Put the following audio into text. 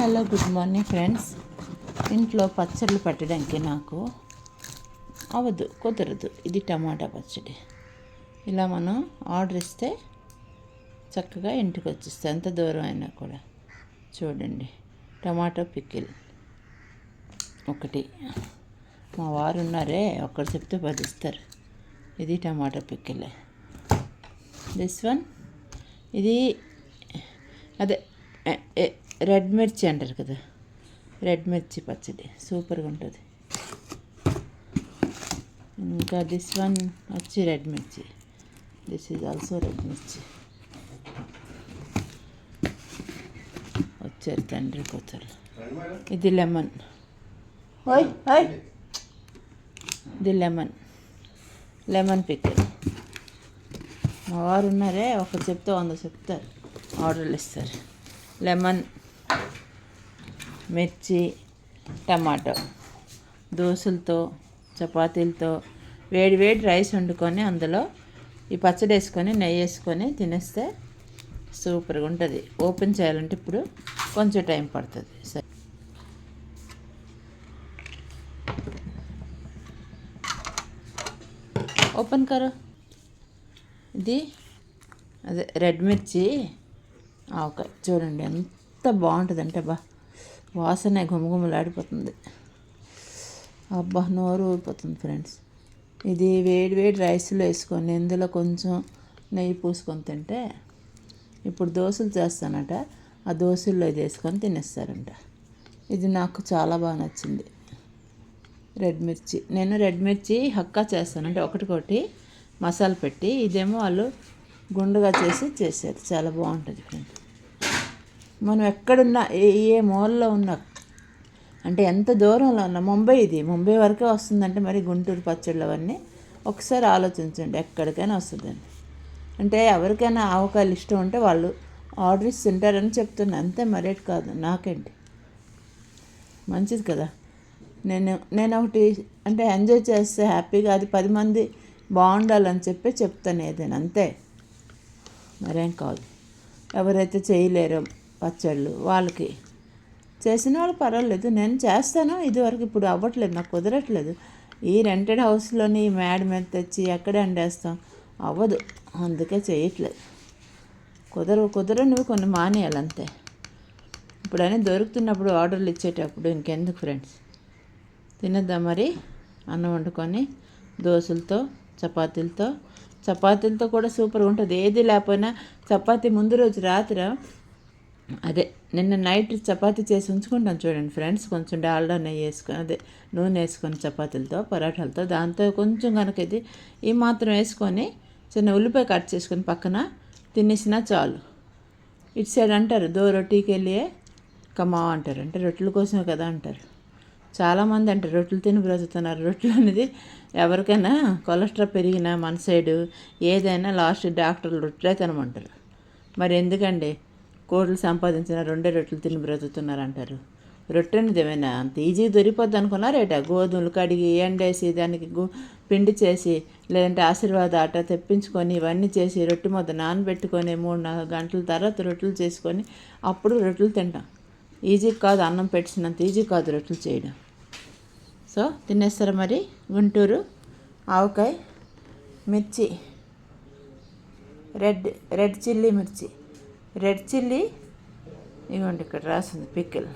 Hello good morning friends. ఇంట్లో పచ్చళ్ళు పెట్టడానికి నాకు కుదరదు. ఇది టమాటా పచ్చడి. ఇలా మనం ఆర్డర్ ఇస్తే చక్కగా ఇంటికి వచ్చేస్తే ఎంత దూరం అయినా కూడా. చూడండి, టమాటో పికిల్ ఒకటి. మా వారు ఉన్నారే, ఒక్కరు చెప్తే 10 ఇస్తారు. ఇది టమాటో పికిల్. దిస్ వన్, ఇది అదే రెడ్ మిర్చి అంటారు కదా, రెడ్ మిర్చి పచ్చడి సూపర్గా ఉంటుంది. ఇంకా దిస్ వన్ వచ్చి రెడ్ మిర్చి. దిస్ ఈజ్ ఆల్సో రెడ్ మిర్చి. వచ్చారు తండ్రి కూతురు. ఇది లెమన్. ఓయ్ ఓయ్, ఇది లెమన్ పికిల్. మా వారు ఉన్నారే, ఒకరు చెప్తే 100 చెప్తారు, ఆర్డర్లు ఇస్తారు. లెమన్, మిర్చి, టమాటో, దోశలతో చపాతీలతో వేడి రైస్ వండుకొని అందులో ఈ పచ్చడి వేసుకొని నెయ్యి వేసుకొని తినేస్తే సూపర్గా ఉంటుంది. ఓపెన్ చేయాలంటే ఇప్పుడు కొంచెం టైం పడుతుంది. సరే, ఓపెన్ కరో. ఇది అదే రెడ్ మిర్చి ఆవకాయ. చూడండి ఎంత బాగుంటుందంటే వాసన గుమగుమలాడిపోతుంది. అబ్బా, నోరు ఊరిపోతుంది ఫ్రెండ్స్. ఇది వేడి రైస్లో వేసుకొని ఇందులో కొంచెం నెయ్యి పూసుకొని తింటే, ఇప్పుడు దోశలు చేస్తానట, ఆ దోశల్లో ఇది వేసుకొని తినేస్తారంట. ఇది నాకు చాలా బాగా నచ్చింది. రెడ్ మిర్చి, నేను రెడ్ మిర్చి హక్కా చేస్తాను, అంటే ఒకటికొకటి మసాలా పెట్టి. ఇదేమో వాళ్ళు గుండుగా చేశారు. చాలా బాగుంటుంది ఫ్రెండ్స్. మనం ఎక్కడున్నా, ఏ మూలలో ఉన్నా, అంటే ఎంత దూరంలో ఉన్నా, ముంబై వరకే వస్తుందంటే మరి గుంటూరు పచ్చళ్ళు అవన్నీ ఒకసారి ఆలోచించండి, ఎక్కడికైనా వస్తుందండి. అంటే ఎవరికైనా ఆవకాయలు ఇష్టం ఉంటే వాళ్ళు ఆర్డర్ ఇచ్చి తింటారని చెప్తున్నా, అంతే, మరేటి కాదు. నాకేంటి, మంచిది కదా. నేను ఒకటి అంటే ఎంజాయ్ చేస్తే హ్యాపీగా, అది 10 మంది బాగుండాలని చెప్తాను ఏదైనా, అంతే, మరేం కాదు. ఎవరైతే చేయలేరో పచ్చళ్ళు వాళ్ళకి, చేసిన వాళ్ళు పర్వాలేదు, నేను చేస్తాను. ఇదివరకు, ఇప్పుడు అవ్వట్లేదు, నాకు కుదరట్లేదు. ఈ రెంటెడ్ హౌస్లోని మేడ మీద తెచ్చి ఎక్కడే వండేస్తాం, అవ్వదు, అందుకే చేయట్లేదు. కుదరనివి కొన్ని మానేయాలి, అంతే. ఇప్పుడని దొరుకుతున్నప్పుడు ఆర్డర్లు ఇచ్చేటప్పుడు ఇంకెందుకు ఫ్రెండ్స్. తినద్దా మరి అన్నం వండుకొని దోశలతో చపాతీలతో కూడా సూపర్గా ఉంటుంది. ఏది లేకపోయినా చపాతీ ముందు రోజు రాత్రి, అదే నిన్న నైట్ చపాతీ చేసి ఉంచుకుంటాను చూడండి ఫ్రెండ్స్. కొంచెం డాల్డా నెయ్యి వేసుకొని, అదే నూనె వేసుకొని చపాతీలతో పరాఠాలతో, దాంతో కొంచెం కనుక ఇది ఈ మాత్రం వేసుకొని చిన్న ఉల్లిపాయ కట్ చేసుకొని పక్కన తినేసినా చాలు. ఇటు సైడ్ అంటారు, రొట్టీకి వెళ్ళి కమా అంటారు, అంటే రొట్టెల కోసమే కదా అంటారు. చాలామంది అంటారు రొట్టెలు తిని బ్రతుకుతున్నారు. రొట్టెలు అనేది ఎవరికైనా కొలెస్ట్రాల్ పెరిగినా మన సైడు ఏదైనా లాస్ట్ డాక్టర్లు రొట్టెలే తినమంటారు. మరి ఎందుకండి కోట్లు సంపాదించిన 2 రొట్టెలు తిని బ్రతుకుతున్నారు అంటారు. రొట్టె అనేది ఏమైనా అంత ఈజీగా దొరికిపోద్ది అనుకున్నారేట? గోధుమలు కడిగి ఎండేసి దానికి పిండి చేసి, లేదంటే ఆశీర్వాద ఆట తెప్పించుకొని ఇవన్నీ చేసి రొట్టె ముద్ద నానబెట్టుకొని 3-4 గంటల తర్వాత రొట్టెలు చేసుకొని అప్పుడు రొట్టెలు తింటాం. ఈజీ కాదు, అన్నం పెట్టినంత ఈజీ కాదు రొట్టెలు చేయడం. సో తినేస్తారా మరి. గుంటూరు ఆవకాయ, మిర్చి, రెడ్ చిల్లీ మిర్చి, రెడ్ చిల్లీ, ఇవ్వండి ఇక్కడ రాసింది పికిల్.